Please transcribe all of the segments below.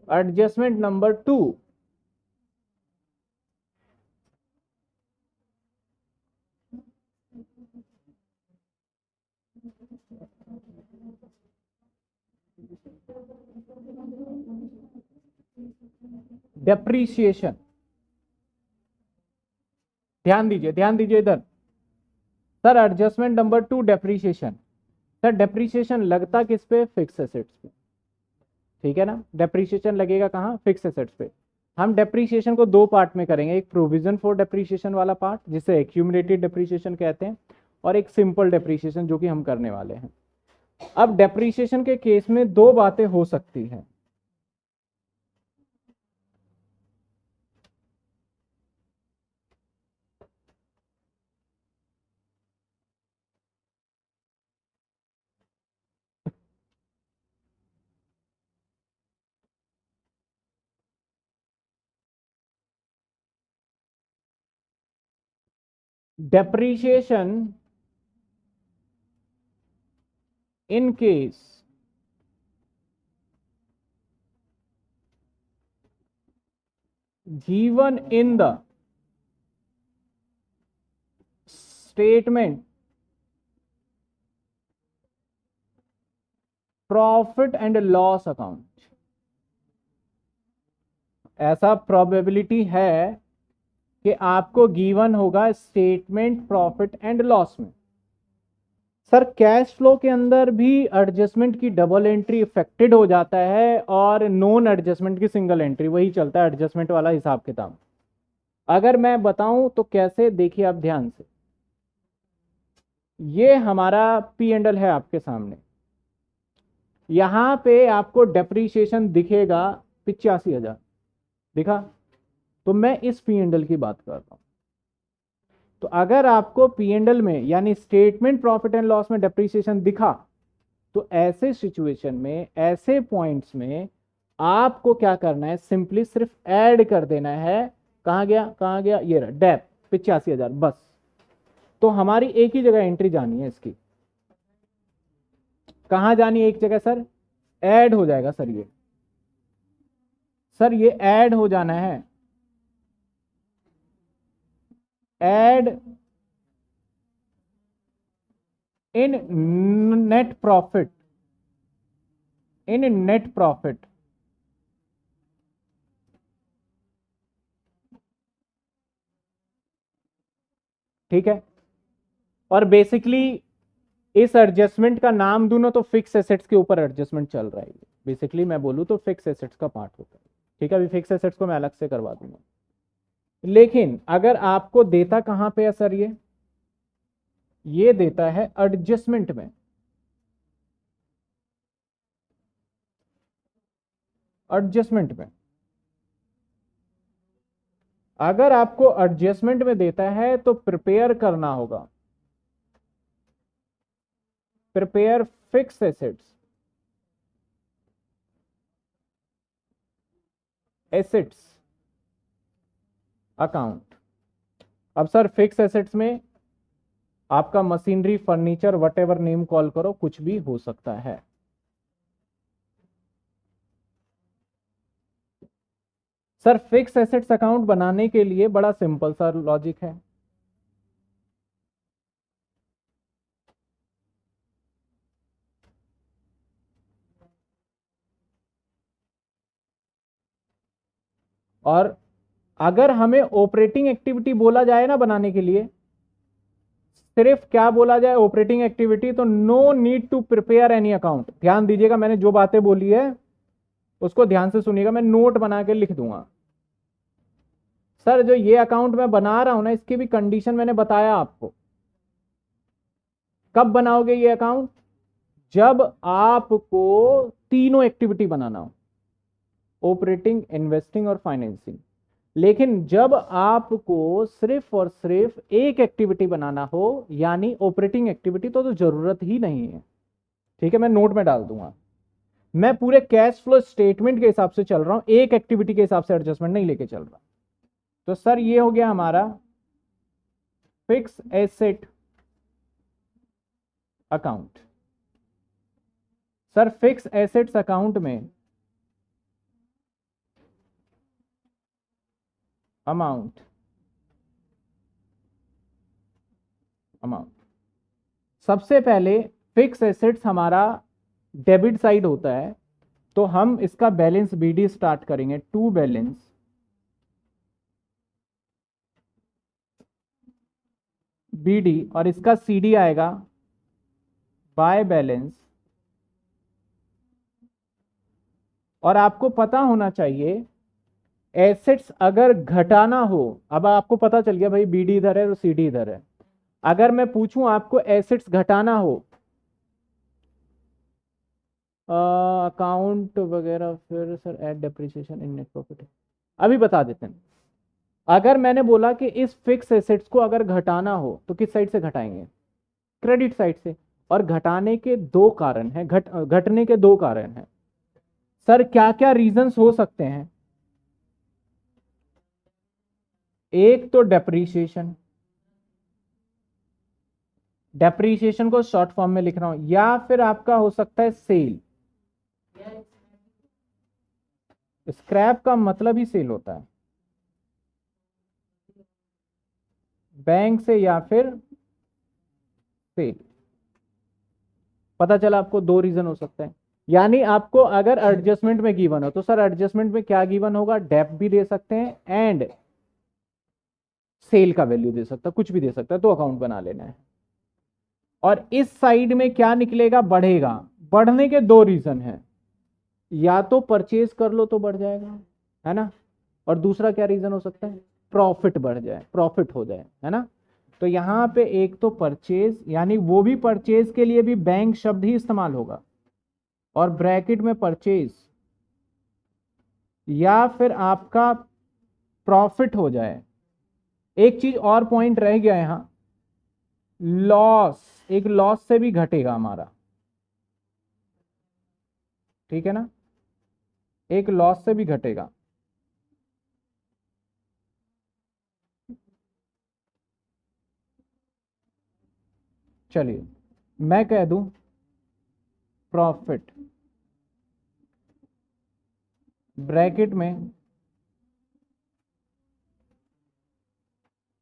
Adjustment number 2, depreciation. ध्यान दीजिए इधर। Sir adjustment number 2 depreciation. Sir depreciation लगता किस पे? फिक्स एसेट्स पे। ठीक है ना, डेप्रीशिएशन लगेगा कहाँ? फिक्स एसेट्स पे। हम डेप्रीशिएशन को दो पार्ट में करेंगे, एक प्रोविजन फॉर डेप्रीशिएशन वाला पार्ट जिसे एक्यूमुलेटेड डेप्रीशिएशन कहते हैं, और एक सिंपल डेप्रीशिएशन जो कि हम करने वाले हैं। अब डेप्रीशिएशन के केस में दो बातें हो सकती हैं। Depreciation in case given in the statement profit and loss account, ऐसा प्रोबेबिलिटी है कि आपको गिवन होगा स्टेटमेंट प्रॉफिट एंड लॉस में। सर कैश फ्लो के अंदर भी एडजस्टमेंट की डबल एंट्री इफेक्टेड हो जाता है और नॉन एडजस्टमेंट की सिंगल एंट्री, वही चलता है एडजस्टमेंट वाला हिसाब किताब। अगर मैं बताऊं तो कैसे, देखिए आप ध्यान से। ये हमारा पी एंड एल है आपके सामने, यहां पे आपको डेप्रीशिएशन दिखेगा 85,000, दिखा? तो मैं इस पी एंड एल की बात कर रहा हूं। तो अगर आपको पी एंड एल में यानी स्टेटमेंट प्रॉफिट एंड लॉस में डेप्रीशिएशन दिखा, तो ऐसे सिचुएशन में, ऐसे पॉइंट्स में आपको क्या करना है? सिंपली सिर्फ ऐड कर देना है। कहां गया ये रहा, डेप 85,000, बस। तो हमारी एक ही जगह एंट्री जानी है इसकी। कहां जानी है? एक जगह सर, ऐड हो जाएगा सर ये। सर ये ऐड हो जाना है, add in net profit, in net profit. ठीक है, और बेसिकली इस एडजस्टमेंट का नाम दूं ना तो फिक्स एसेट्स के ऊपर एडजस्टमेंट चल रहा है। बेसिकली मैं बोलूं तो फिक्स एसेट्स का पार्ट होता है। ठीक है, अभी फिक्स एसेट्स को मैं अलग से करवा दूंगा। लेकिन अगर आपको देता कहां पे है सर? ये देता है एडजस्टमेंट में। एडजस्टमेंट में अगर आपको एडजस्टमेंट में देता है तो प्रिपेयर करना होगा, prepare fix assets, assets account. अब सर फिक्स एसेट्स में आपका machinery, furniture, what ever name call करो, कुछ भी हो सकता है। सर फिक्स एसेट्स अकाउंट बनाने के लिए बड़ा सिंपल सा लॉजिक है। और अगर हमें ऑपरेटिंग एक्टिविटी बोला जाए ना बनाने के लिए, सिर्फ क्या बोला जाए ऑपरेटिंग एक्टिविटी, तो no need to prepare any account. ध्यान दीजिएगा, मैंने जो बातें बोली है उसको ध्यान से सुनिएगा, मैं नोट बना के लिख दूंगा। सर जो ये अकाउंट मैं बना रहा हूं ना, इसकी भी कंडीशन मैंने बताया आपको। कब बनाओगे ये अकाउंट? जब आपको तीनों एक्टिविटी बनाना हो, ऑपरेटिंग, इन्वेस्टिंग और फाइनेंसिंग। लेकिन जब आपको सिर्फ और सिर्फ एक एक्टिविटी बनाना हो यानी ऑपरेटिंग एक्टिविटी, तो जरूरत ही नहीं है। ठीक है, मैं नोट में डाल दूंगा। मैं पूरे कैश फ्लो स्टेटमेंट के हिसाब से चल रहा हूं, एक एक्टिविटी के हिसाब से एडजस्टमेंट नहीं लेके चल रहा। तो सर ये हो गया हमारा fix asset account. Sir fix assets account में अमाउंट अमाउंट सबसे पहले फिक्स एसेट्स हमारा डेबिट साइड होता है, तो हम इसका बैलेंस बीडी स्टार्ट करेंगे, टू बैलेंस बीडी, और इसका सीडी आएगा बाय बैलेंस। और आपको पता होना चाहिए एसेट्स अगर घटाना हो, अब आपको पता चल गया भाई बीडी इधर है तो सीडी इधर है, अगर मैं पूछूं आपको एसेट्स घटाना हो, अकाउंट वगैरह, फिर सर ऐड डेप्रिसिएशन इन नेट प्रॉफिट, अभी बता देते हैं। अगर मैंने बोला कि इस फिक्स एसेट्स को अगर घटाना हो तो किस साइड से घटाएंगे, क्रेडिट साइड से। और घटाने के दो कारण हैं, घटने के दो कारण हैं सर, क्या क्या रीजंस हो सकते हैं। एक तो डेप्रीशिएशन, डेप्रीशिएशन को शॉर्ट फॉर्म में लिख रहा हूं, या फिर आपका हो सकता है सेल। स्क्रैप का मतलब ही सेल होता है, बैंक से या फिर सेल। पता चला आपको दो रीजन हो सकते हैं। यानी आपको अगर एडजस्टमेंट में गिवन हो तो सर एडजस्टमेंट में क्या गिवन होगा, डेप भी दे सकते हैं एंड सेल का वैल्यू दे सकता है, कुछ भी दे सकता है, तो अकाउंट बना लेना है। और इस साइड में क्या निकलेगा, बढ़ेगा। बढ़ने के दो रीजन है, या तो परचेज कर लो तो बढ़ जाएगा, है ना, और दूसरा क्या रीजन हो सकता है, प्रॉफिट बढ़ जाए, प्रॉफिट हो जाए, है ना। तो यहां पे एक तो परचेज, यानी वो भी परचेज के लिए भी बैंक शब्द ही इस्तेमाल होगा, और ब्रैकेट में परचेज, या फिर आपका प्रॉफिट हो जाए। एक चीज और पॉइंट रह गया यहां, लॉस, एक लॉस से भी घटेगा हमारा, ठीक है ना, एक लॉस से भी घटेगा। चलिए मैं कह दूं प्रॉफिट ब्रैकेट में,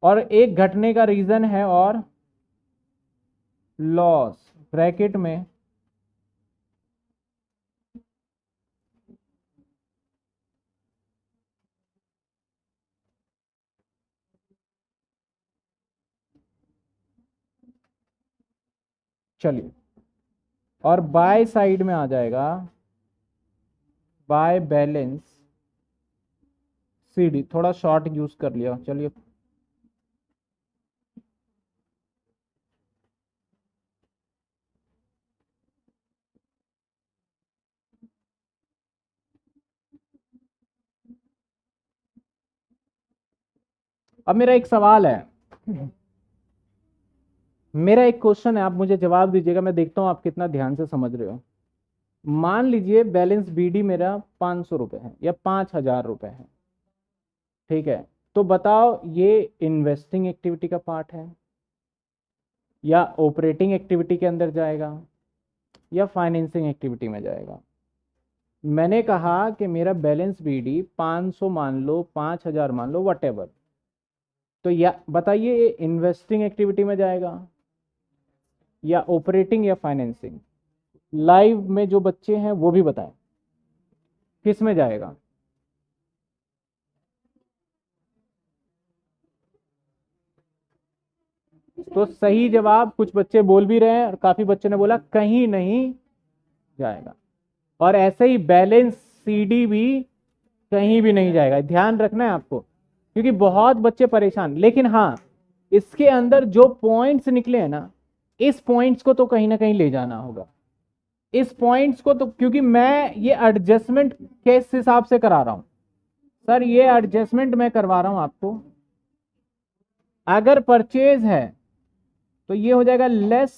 और एक घटने का रीजन है और लॉस ब्रैकेट में, चलिए, और बाय साइड में आ जाएगा बाय बैलेंस सीडी, थोड़ा शॉर्ट यूज कर लिया, चलिए। अब मेरा एक सवाल है, मेरा एक क्वेश्चन है, आप मुझे जवाब दीजिएगा, मैं देखता हूं आप कितना ध्यान से समझ रहे हो। मान लीजिए बैलेंस बीडी मेरा 500 रुपए है या 5000 रुपए है, ठीक है, तो बताओ ये इन्वेस्टिंग एक्टिविटी का पार्ट है, या ऑपरेटिंग एक्टिविटी के अंदर जाएगा, या फाइनेंसिंग एक्टिविटी में जाएगा। मैंने कहा कि मेरा बैलेंस बीडी 500 मान लो, 5000 मान लो, वट एवर, तो या बताइए ये इन्वेस्टिंग एक्टिविटी में जाएगा या ऑपरेटिंग या फाइनेंसिंग। लाइव में जो बच्चे हैं वो भी बताएं किस में जाएगा। तो सही जवाब कुछ बच्चे बोल भी रहे हैं, और काफी बच्चों ने बोला कहीं नहीं जाएगा, और ऐसे ही बैलेंस सीडी भी कहीं भी नहीं जाएगा, ध्यान रखना है आपको, क्योंकि बहुत बच्चे परेशान। लेकिन हाँ, इसके अंदर जो पॉइंट्स निकले हैं ना, इस पॉइंट्स को तो कहीं ना कहीं ले जाना होगा, इस पॉइंट्स को तो, क्योंकि मैं ये एडजस्टमेंट किस हिसाब से करा रहा हूं सर, ये एडजस्टमेंट मैं करवा रहा हूं आपको। अगर परचेज है तो ये हो जाएगा लेस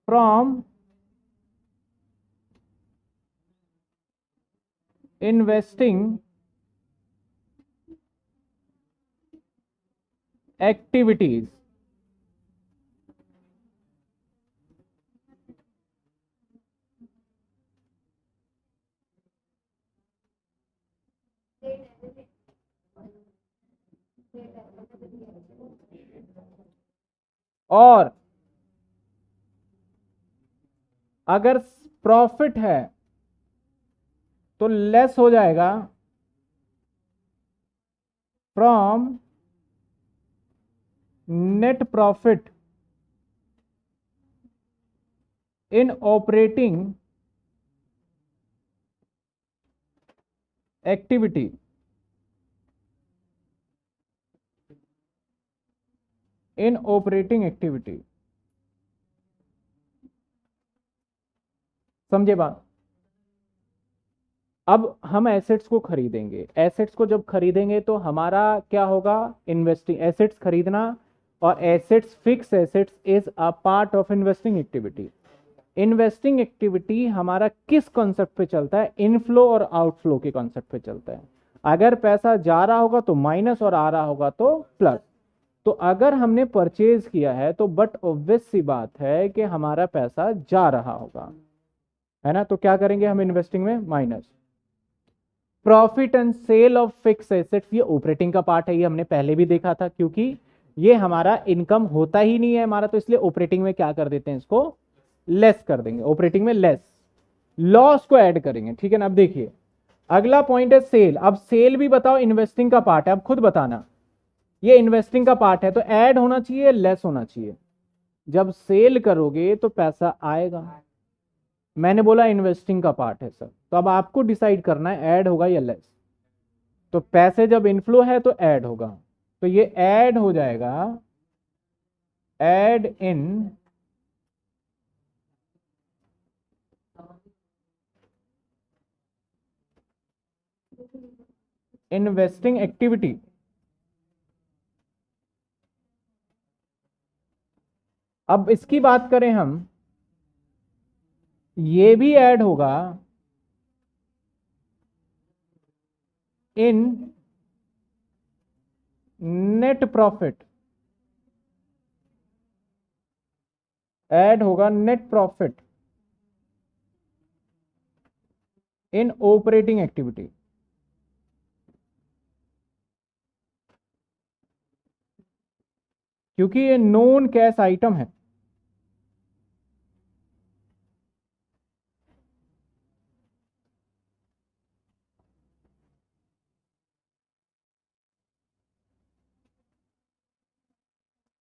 फ्रॉम इन्वेस्टिंग एक्टिविटीज। और अगर प्रॉफिट है तो लेस हो जाएगा from net profit in operating activity. In operating activity, समझे बात? अब हम एसेट्स को खरीदेंगे, एसेट्स को जब खरीदेंगे तो हमारा क्या होगा, इन्वेस्टिंग एसेट्स खरीदना, और assets fix assets is a part of investing activity. Investing activity हमारा किस कॉन्सेप्ट पे चलता है, इनफ्लो और आउटफ्लो के कॉन्सेप्ट पे चलता है। अगर पैसा जा रहा होगा तो माइनस और आ रहा होगा तो प्लस। तो अगर हमने परचेज किया है तो बट ऑब्वियस सी बात है कि हमारा पैसा जा रहा होगा, है ना, तो क्या करेंगे हम इन्वेस्टिंग में, minus. Profit and sale of fix assets, ये ऑपरेटिंग का पार्ट है, ये हमने पहले भी देखा था, क्योंकि ये हमारा इनकम होता ही नहीं है हमारा, तो इसलिए ऑपरेटिंग में क्या कर देते हैं, इसको लेस कर देंगे, ऑपरेटिंग में लेस, लॉस को ऐड करेंगे, ठीक है ना। अब देखिए अगला पॉइंट है सेल। अब सेल भी बताओ इन्वेस्टिंग का पार्ट है, अब खुद बताना, ये इन्वेस्टिंग का पार्ट है तो ऐड होना चाहिए, लेस होना चाहिए। जब सेल करोगे तो पैसा आएगा, मैंने बोला इन्वेस्टिंग का पार्ट है सर, तो अब आपको डिसाइड करना है ऐड होगा या लेस। तो पैसे जब इनफ्लो है तो ऐड होगा, तो ये ऐड हो जाएगा, ऐड इन इन्वेस्टिंग एक्टिविटी। अब इसकी बात करें हम, ये भी ऐड होगा इन नेट प्रॉफिट, ऐड होगा net profit in operating activity. क्योंकि ये नॉन कैश आइटम है।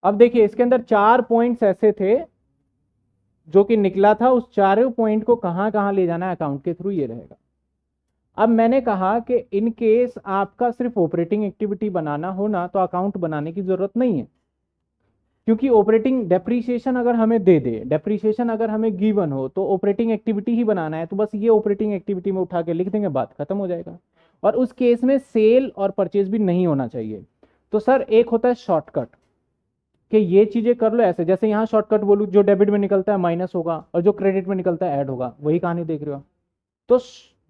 अब देखिए इसके अंदर 4 पॉइंट्स ऐसे थे जो कि निकला था, उस चारों पॉइंट को कहां कहां ले जाना है, अकाउंट के थ्रू ये रहेगा। अब मैंने कहा कि इन केस आपका सिर्फ ऑपरेटिंग एक्टिविटी बनाना हो ना, तो अकाउंट बनाने की जरूरत नहीं है, क्योंकि ऑपरेटिंग डेप्रीशिएशन अगर हमें दे दे, डेप्रीशिएशन अगर हमें गिवन हो, तो ऑपरेटिंग एक्टिविटी ही बनाना है, तो बस ये ऑपरेटिंग एक्टिविटी में उठा के लिख देंगे, बात खत्म हो जाएगा। और उस केस में सेल और परचेज भी नहीं होना चाहिए। तो सर एक होता है शॉर्टकट कि ये चीजें कर लो ऐसे, जैसे यहां शॉर्टकट बोलूं, जो डेबिट में निकलता है माइनस होगा और जो क्रेडिट में निकलता है ऐड होगा, वही कहानी देख रहे हो। तो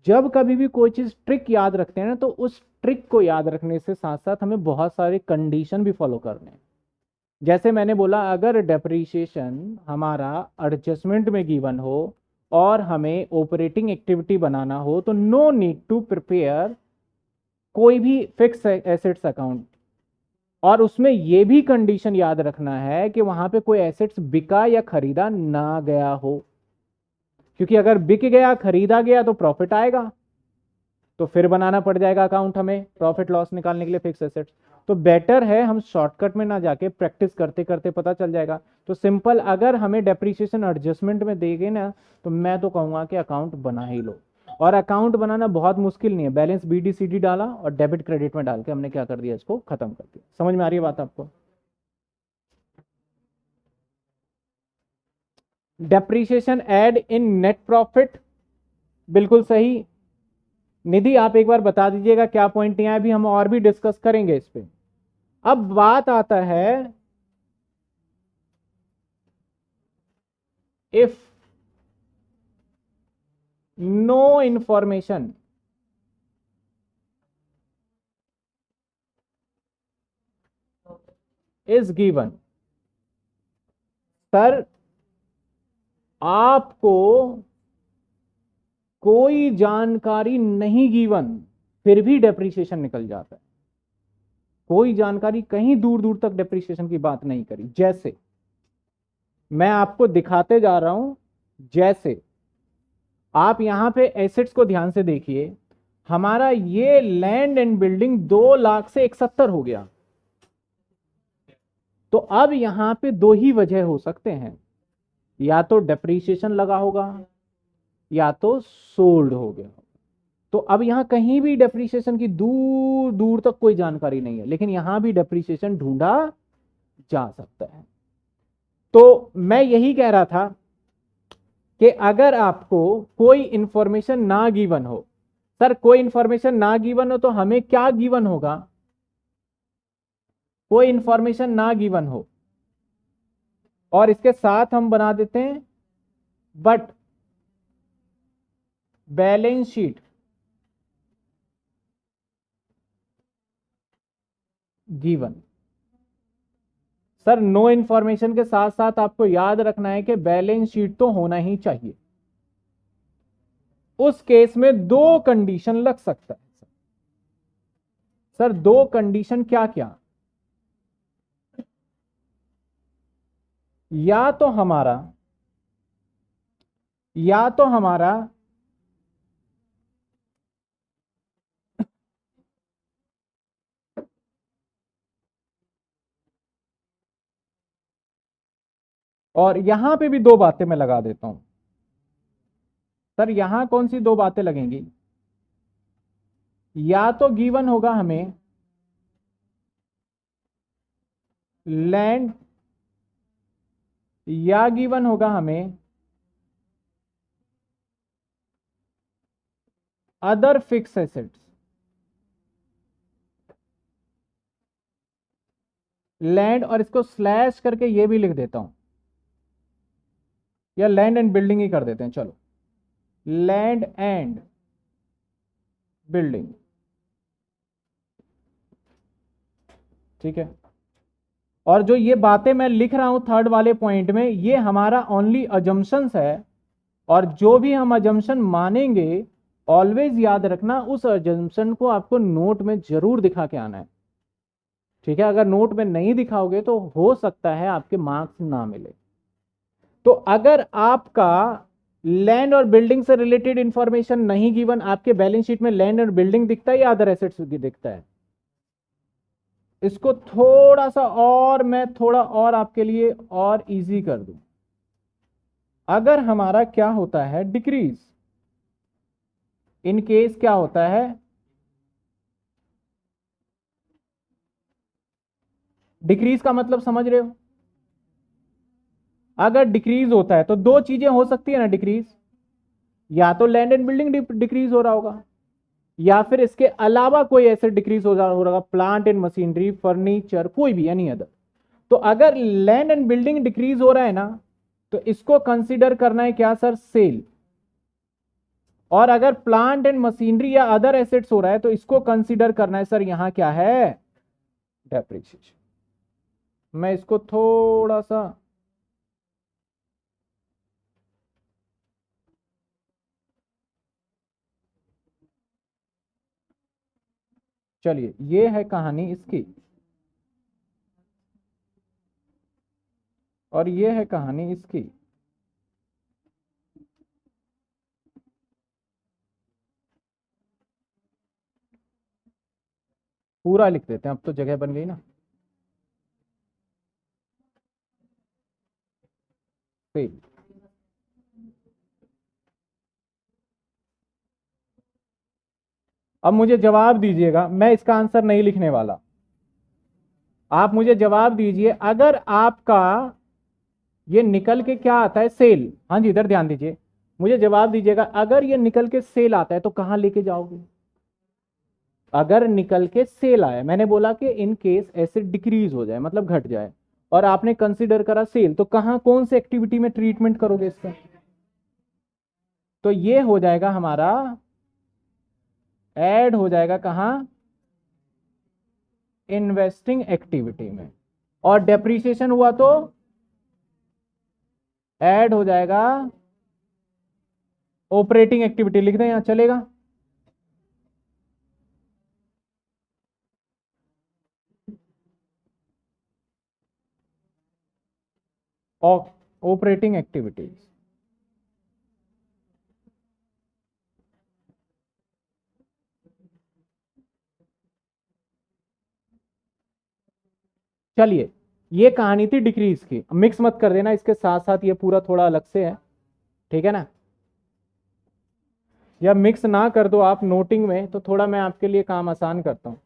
जब कभी भी कोई चीज ट्रिक याद रखते हैं ना, तो उस ट्रिक को याद रखने से साथ साथ हमें बहुत सारे कंडीशन भी फॉलो करने हैं। जैसे मैंने बोला, अगर डेप्रीशिएशन हमारा एडजस्टमेंट में गिवन हो और हमें ऑपरेटिंग एक्टिविटी बनाना हो, तो नो नीड टू प्रिपेयर कोई भी फिक्स एसेट्स अकाउंट। और उसमें यह भी कंडीशन याद रखना है कि वहां पे कोई एसेट्स बिका या खरीदा ना गया हो, क्योंकि अगर बिक गया खरीदा गया तो प्रॉफिट आएगा, तो फिर बनाना पड़ जाएगा अकाउंट हमें प्रॉफिट लॉस निकालने के लिए फिक्स एसेट्स। तो बेटर है हम शॉर्टकट में ना जाके प्रैक्टिस करते करते पता चल जाएगा। तो सिंपल, अगर हमें डेप्रीशिएशन एडजस्टमेंट में देंगे ना, तो मैं तो कहूंगा कि अकाउंट बना ही लो। और अकाउंट बनाना बहुत मुश्किल नहीं है, बैलेंस BD CD डाला और डेबिट क्रेडिट में डाल के हमने क्या कर दिया, इसको खत्म कर दिया। समझ में आ रही है बात आपको? Depreciation add in net profit, बिल्कुल सही। निधि आप एक बार बता दीजिएगा क्या पॉइंट नहीं आया, अभी हम और भी डिस्कस करेंगे इस पे। अब बात आता है, if no information is given. Sir आपको कोई जानकारी नहीं गिवन, फिर भी डेप्रीशिएशन निकल जाता है। कोई जानकारी, कहीं दूर दूर तक डेप्रीशिएशन की बात नहीं करी। जैसे मैं आपको दिखाते जा रहा हूं। जैसे आप यहां पे एसेट्स को ध्यान से देखिए, हमारा ये लैंड एंड बिल्डिंग 2 लाख से 71 हो गया। तो अब यहां पे दो ही वजह हो सकते हैं, या तो डेप्रीशिएशन लगा होगा या तो सोल्ड हो गया। तो अब यहां कहीं भी डेप्रीशिएशन की दूर दूर तक कोई जानकारी नहीं है, लेकिन यहां भी डेप्रीशिएशन ढूंढा जा सकता है। तो मैं यही कह रहा था कि अगर आपको कोई इंफॉर्मेशन ना गिवन हो, सर कोई इंफॉर्मेशन ना गिवन हो तो हमें क्या गिवन होगा? कोई इंफॉर्मेशन ना गिवन हो और इसके साथ हम बना देते हैं but balance sheet given. Sir no information के साथ साथ आपको याद रखना है कि बैलेंस शीट तो होना ही चाहिए। उस केस में दो कंडीशन लग सकता है। सर दो कंडीशन क्या क्या? या तो हमारा या तो हमारा और यहां पे भी दो बातें मैं लगा देता हूं। सर यहां कौन सी दो बातें लगेंगी? या तो गिवन होगा हमें लैंड, या गिवन होगा हमें अदर फिक्स एसेट्स। लैंड, और इसको स्लैश करके ये भी लिख देता हूं, या लैंड एंड बिल्डिंग ही कर देते हैं, चलो लैंड एंड बिल्डिंग। ठीक है। और जो ये बातें मैं लिख रहा हूं थर्ड वाले पॉइंट में, ये हमारा ओनली अजम्पशंस है, और जो भी हम अजम्पशन मानेंगे ऑलवेज याद रखना उस अजम्पशन को आपको नोट में जरूर दिखा के आना है। ठीक है, अगर नोट में नहीं दिखाओगे तो हो सकता है आपके मार्क्स ना मिले। तो अगर आपका लैंड और बिल्डिंग से रिलेटेड इंफॉर्मेशन नहीं गिवन, आपके बैलेंस शीट में लैंड और बिल्डिंग दिखता है या अदर एसेट्स दिखता है? इसको थोड़ा सा और मैं थोड़ा और आपके लिए और इजी कर दूं। अगर हमारा क्या होता है डिक्रीज, इन केस क्या होता है डिक्रीज का मतलब समझ रहे हो? अगर डिक्रीज होता है तो दो चीजें हो सकती है ना डिक्रीज, या तो लैंड एंड बिल्डिंग डिक्रीज हो रहा होगा, या फिर इसके अलावा कोई ऐसे डिक्रीज हो रहा होगा, प्लांट एंड मशीनरी, फर्नीचर, कोई भी एनी अदर। तो अगर लैंड एंड बिल्डिंग डिक्रीज हो रहा है ना, तो इसको कंसीडर करना है क्या सर? सेल। और अगर प्लांट एंड मशीनरी या अदर एसेट्स हो रहा है तो इसको कंसीडर करना है सर यहां क्या है? डेप्रिसिएशन। मैं इसको थोड़ा सा चलिए, ये है कहानी इसकी, और ये है कहानी इसकी। पूरा लिख देते हैं, अब तो जगह बन गई ना। सेल। अब मुझे जवाब दीजिएगा, मैं इसका आंसर नहीं लिखने वाला। आप मुझे जवाब दीजिए, अगर आपका ये निकल के क्या आता है? सेल। हाँ जी, इधर ध्यान दीजिए, मुझे जवाब दीजिएगा, अगर ये निकल के सेल आता है तो कहां लेके जाओगे? अगर निकल के सेल आया, मैंने बोला कि इन केस ऐसे डिक्रीज हो जाए मतलब घट जाए, और आपने कंसीडर करा सेल, तो कहां कौन से एक्टिविटी में ट्रीटमेंट करोगे इसका? तो ये हो जाएगा हमारा, ऐड हो जाएगा कहां? इन्वेस्टिंग एक्टिविटी में। और डेप्रीसिएशन हुआ तो ऐड हो जाएगा ऑपरेटिंग एक्टिविटी। लिख दें, यहां चलेगा? Operating activities. चलिए, ये कहानी थी डिक्रीज की। मिक्स मत कर देना, इसके साथ साथ ये पूरा थोड़ा अलग से है, ठीक है ना। या मिक्स ना कर दो आप नोटिंग में, तो थोड़ा मैं आपके लिए काम आसान करता हूं।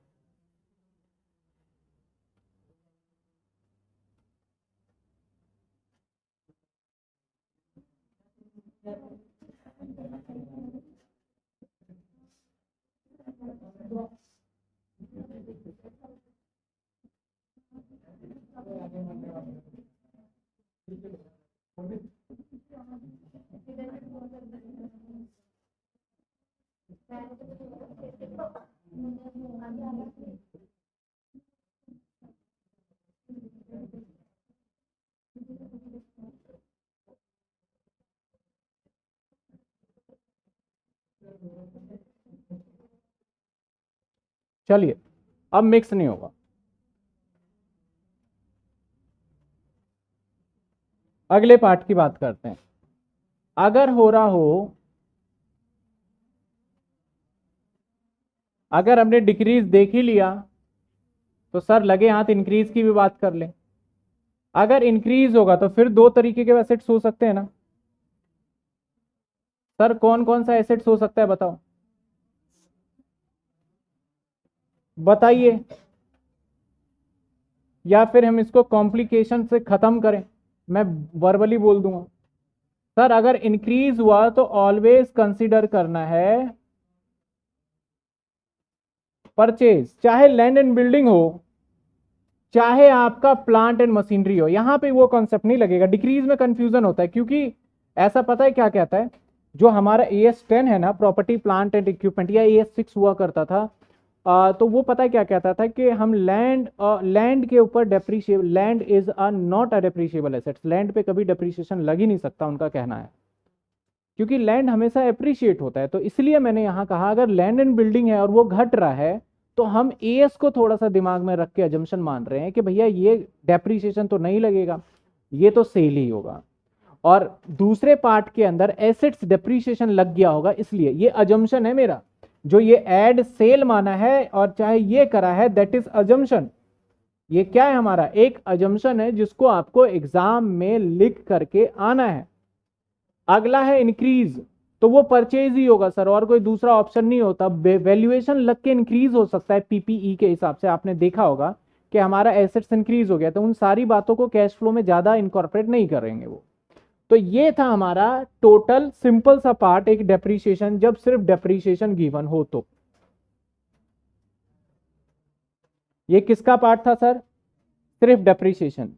चलिए, अब मिक्स नहीं होगा। अगले पार्ट की बात करते हैं। अगर हो रहा हो, अगर हमने डिक्रीज देख ही लिया तो सर लगे हाथ इंक्रीज की भी बात कर लें। अगर इंक्रीज होगा तो फिर दो तरीके के एसेट्स हो सकते हैं ना सर। कौन कौन सा एसेट्स हो सकता है बताओ, बताइए। या फिर हम इसको कॉम्प्लिकेशन से खत्म करें, मैं वर्बली बोल दूंगा। सर अगर इंक्रीज हुआ तो ऑलवेज कंसीडर करना है परचेज, चाहे लैंड एंड बिल्डिंग हो, चाहे आपका प्लांट एंड मशीनरी हो। यहां पे वो कॉन्सेप्ट नहीं लगेगा। डिक्रीज में कंफ्यूजन होता है, क्योंकि ऐसा पता है क्या कहता है, जो हमारा AS10 है ना, प्रॉपर्टी प्लांट एंड इक्विपमेंट, या AS6 हुआ करता था, तो वो पता है क्या कहता था कि हम लैंड के ऊपर depreciable, land is a not a depreciable assets, land पे कभी डेप्रीशिएशन लग ही नहीं सकता, उनका कहना है, क्योंकि लैंड हमेशा एप्रिशिएट होता है। तो इसलिए मैंने यहां कहा अगर लैंड एंड बिल्डिंग है और वो घट रहा है, तो हम एएस को थोड़ा सा दिमाग में रख के अजम्पशन मान रहे हैं कि भैया ये डेप्रीशिएशन तो नहीं लगेगा, ये तो सेल ही होगा। और दूसरे पार्ट के अंदर एसेट्स डेप्रीशिएशन लग गया होगा, इसलिए ये अजम्पशन है मेरा। जो ये एड सेल माना है और चाहे ये करा है, दैट इज अजम्पशन। ये क्या है हमारा, एक अजम्पशन है जिसको आपको एग्जाम में लिख करके आना है। अगला है इंक्रीज, तो वो परचेज ही होगा सर, और कोई दूसरा ऑप्शन नहीं होता। वैल्यूएशन लग के इंक्रीज हो सकता है पीपीई के हिसाब से, आपने देखा होगा कि हमारा एसेट्स इंक्रीज हो गया, तो उन सारी बातों को कैश फ्लो में ज्यादा इनकॉर्पोरेट नहीं करेंगे वो। तो ये था हमारा टोटल सिंपल सा पार्ट, एक डेप्रीशिएशन, जब सिर्फ डेप्रीशिएशन गिवन हो तो। ये किसका पार्ट था सर, सिर्फ डेप्रीशिएशन।